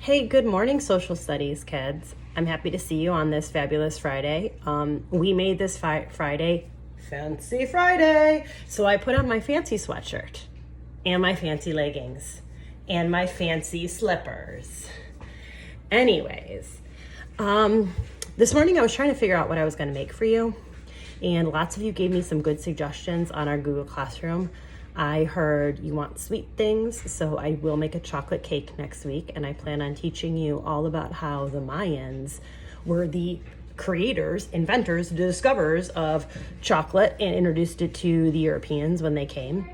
Hey, good morning, social studies kids. I'm happy to see you on this fabulous Friday. We made this Friday Fancy Friday. So I put on my fancy sweatshirt and my fancy leggings and my fancy slippers. Anyways, this morning I was trying to figure out what I was going to make for you, and lots of you gave me some good suggestions on our Google Classroom. I heard you want sweet things, so I will make a chocolate cake next week, and I plan on teaching you all about how the Mayans were the creators, inventors, discoverers of chocolate and introduced it to the Europeans when they came.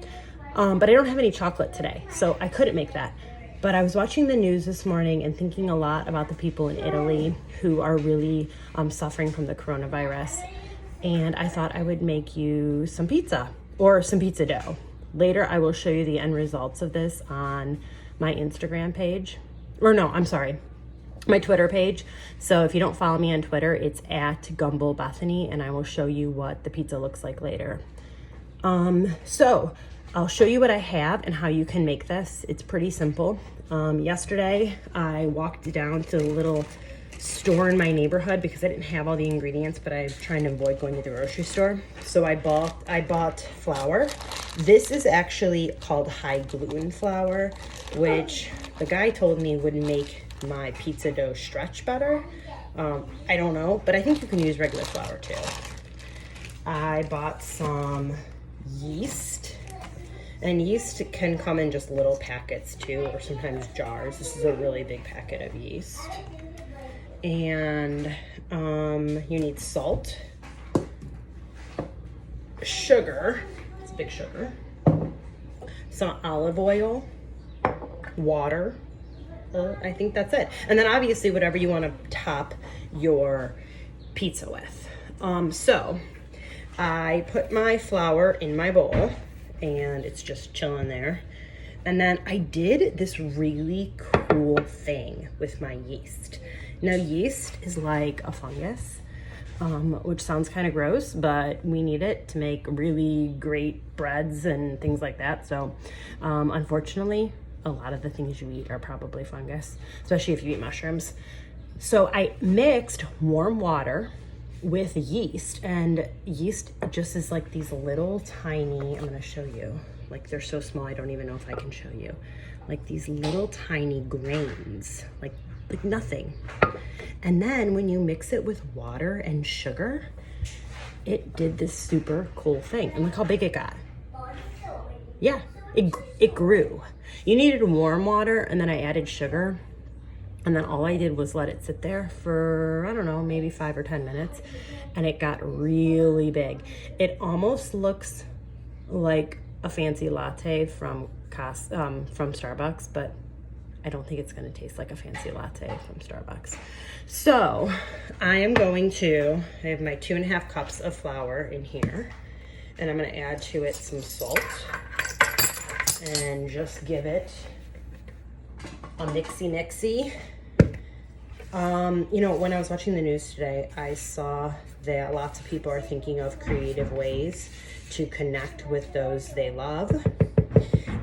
But I don't have any chocolate today, so I couldn't make that. But I was watching the news this morning and thinking a lot about the people in Italy who are really suffering from the coronavirus. And I thought I would make you some pizza or some pizza dough. Later, I will show you the end results of this on my Instagram page. Or no, I'm sorry, my Twitter page. So if you don't follow me on Twitter, it's at Gumble Bethany, and I will show you what the pizza looks like later. So I'll show you what I have and how you can make this. It's pretty simple. Yesterday, I walked down to the little store in my neighborhood because I didn't have all the ingredients, but I'm trying to avoid going to the grocery store. So I bought flour. This is actually called high gluten flour, which the guy told me would make my pizza dough stretch better. I don't know, but I think you can use regular flour too. I bought some yeast, and yeast can come in just little packets too, or sometimes jars. This is a really big packet of yeast. And you need salt, sugar, it's a big sugar, some olive oil, water. I think that's it. And then obviously whatever you want to top your pizza with. So I put my flour in my bowl and it's just chilling there. And then I did this really cool thing with my yeast. Now, yeast is like a fungus, which sounds kind of gross, but we need it to make really great breads and things like that. So, unfortunately, a lot of the things you eat are probably fungus, especially if you eat mushrooms. So I mixed warm water with yeast, and yeast just is like these little tiny, I'm gonna show you, like they're so small, I don't even know if I can show you, like these little tiny grains, like nothing. And then when you mix it with water and sugar, it did this super cool thing. And look how big it got. Yeah, it grew. You needed warm water, and then I added sugar. And then all I did was let it sit there for, I don't know, maybe 5 or 10 minutes. And it got really big. It almost looks like a fancy latte from Starbucks, but I don't think it's going to taste like a fancy latte from Starbucks. So I have my 2.5 cups of flour in here, and I'm going to add to it some salt and just give it a mixy. When I was watching the news today, I saw that lots of people are thinking of creative ways to connect with those they love.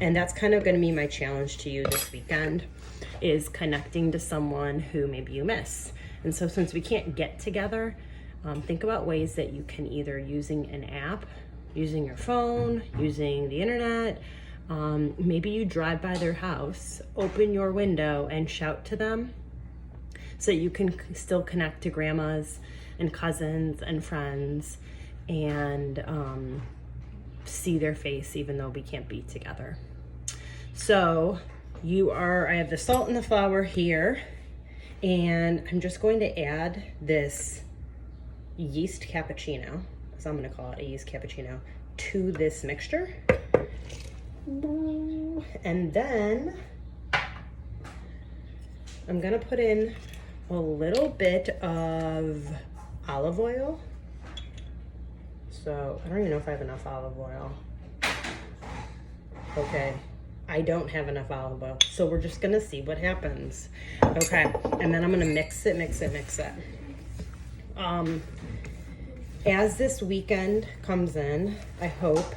And that's kind of going to be my challenge to you this weekend, is connecting to someone who maybe you miss. And so since we can't get together, think about ways that you can, either using an app, using your phone, using the internet. Maybe you drive by their house, open your window and shout to them so that you can still connect to grandmas and cousins and friends and see their face even though we can't be together. So I have the salt and the flour here, and I'm just going to add this yeast cappuccino, so I'm going to call it a yeast cappuccino, to this mixture. And then I'm going to put in a little bit of olive oil. So I don't even know if I have enough olive oil. Okay, I don't have enough olive oil, so we're just gonna see what happens. Okay, and then I'm gonna mix it. As this weekend comes in, I hope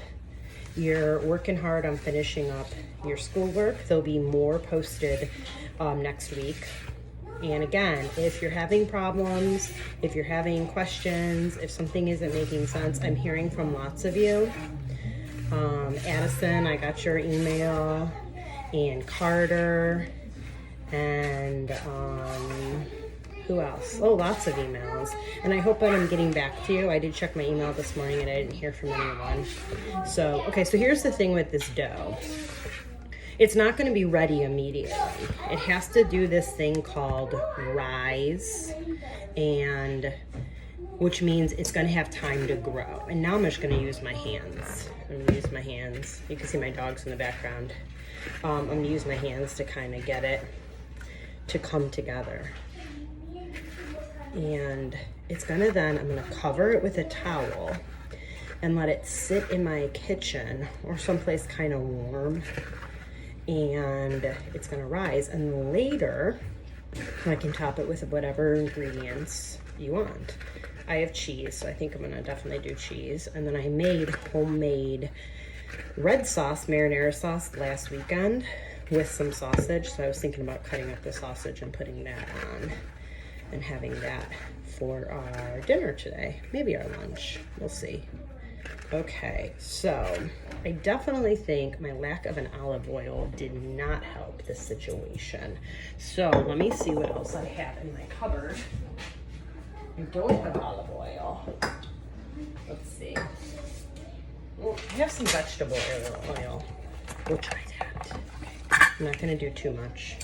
you're working hard on finishing up your schoolwork. There'll be more posted next week. And again, if you're having problems, if you're having questions, if something isn't making sense, I'm hearing from lots of you. Addison, I got your email, and Carter, and who else? Oh, lots of emails. And I hope that I'm getting back to you. I did check my email this morning and I didn't hear from anyone. So, okay, so here's the thing with this dough. It's not going to be ready immediately. It has to do this thing called rise, and which means it's going to have time to grow. And now I'm just going to use my hands. I'm going to use my hands. You can see my dogs in the background. I'm going to use my hands to kind of get it to come together. And it's going to then, I'm going to cover it with a towel and let it sit in my kitchen or someplace kind of warm. And it's going to rise. And later, I can top it with whatever ingredients you want. I have cheese, so I think I'm going to definitely do cheese. And then I made homemade red sauce, marinara sauce, last weekend with some sausage. So I was thinking about cutting up the sausage and putting that on and having that for our dinner today. Maybe our lunch. We'll see. Okay, so I definitely think my lack of an olive oil did not help this situation. So let me see what else I have in my cupboard. I don't have olive oil. Let's see. Well, I have some vegetable oil. We'll try that. Okay. I'm not going to do too much.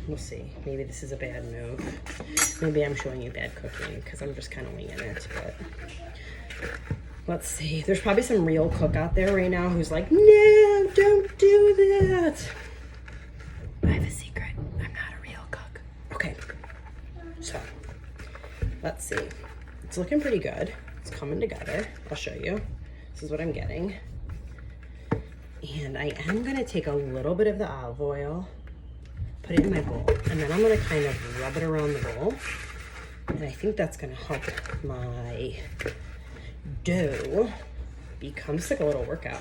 We'll see. Maybe this is a bad move. Maybe I'm showing you bad cooking because I'm just kind of winging it. But let's see. There's probably some real cook out there right now who's like, no, don't do that. I have a secret. I'm not a real cook. Okay. So let's see. It's looking pretty good. It's coming together. I'll show you. This is what I'm getting. And I am going to take a little bit of the olive oil, put it in my bowl, and then I'm going to kind of rub it around the bowl. And I think that's going to help my dough become just like a little workout.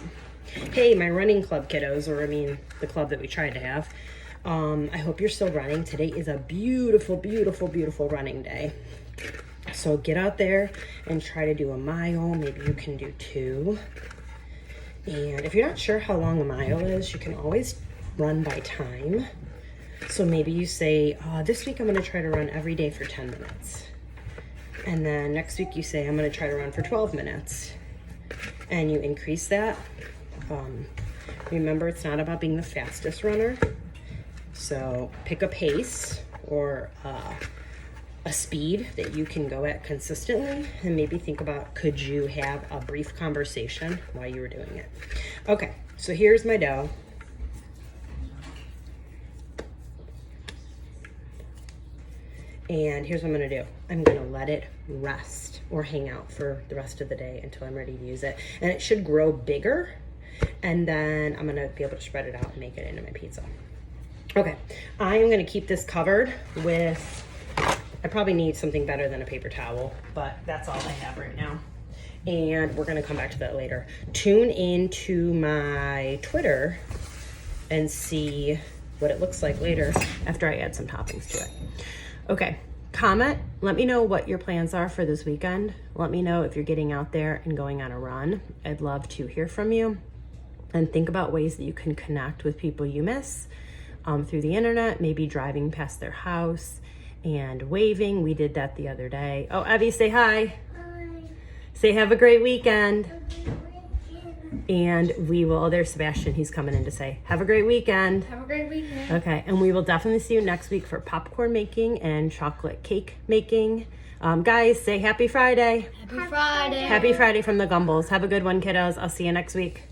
Hey, my running club kiddos, or I mean the club that we tried to have, I hope you're still running. Today is a beautiful, beautiful, beautiful running day. So get out there and try to do a mile. Maybe you can do 2. And if you're not sure how long a mile is, you can always run by time. So maybe you say, this week I'm going to try to run every day for 10 minutes. And then next week you say, I'm going to try to run for 12 minutes. And you increase that. Remember, it's not about being the fastest runner. So pick a pace or a speed that you can go at consistently, and maybe think about, could you have a brief conversation while you were doing it? Okay, so here's my dough. And here's what I'm gonna do. I'm gonna let it rest or hang out for the rest of the day until I'm ready to use it. And it should grow bigger. And then I'm gonna be able to spread it out and make it into my pizza. Okay, I am gonna keep this covered with, I probably need something better than a paper towel, but that's all I have right now. And we're gonna come back to that later. Tune into my Twitter and see what it looks like later after I add some toppings to it. Okay, comment. Let me know what your plans are for this weekend. Let me know if you're getting out there and going on a run. I'd love to hear from you. And think about ways that you can connect with people you miss through the internet, maybe driving past their house and waving. We did that the other day. Oh, Evie, say hi. Hi. Say have a great weekend. And we will, oh, there's Sebastian. He's coming in to say, have a great weekend. Have a great weekend. Okay, and we will definitely see you next week for popcorn making and chocolate cake making. Guys, say happy Friday. Happy Friday. Happy Friday from the Gumbles. Have a good one, kiddos. I'll see you next week.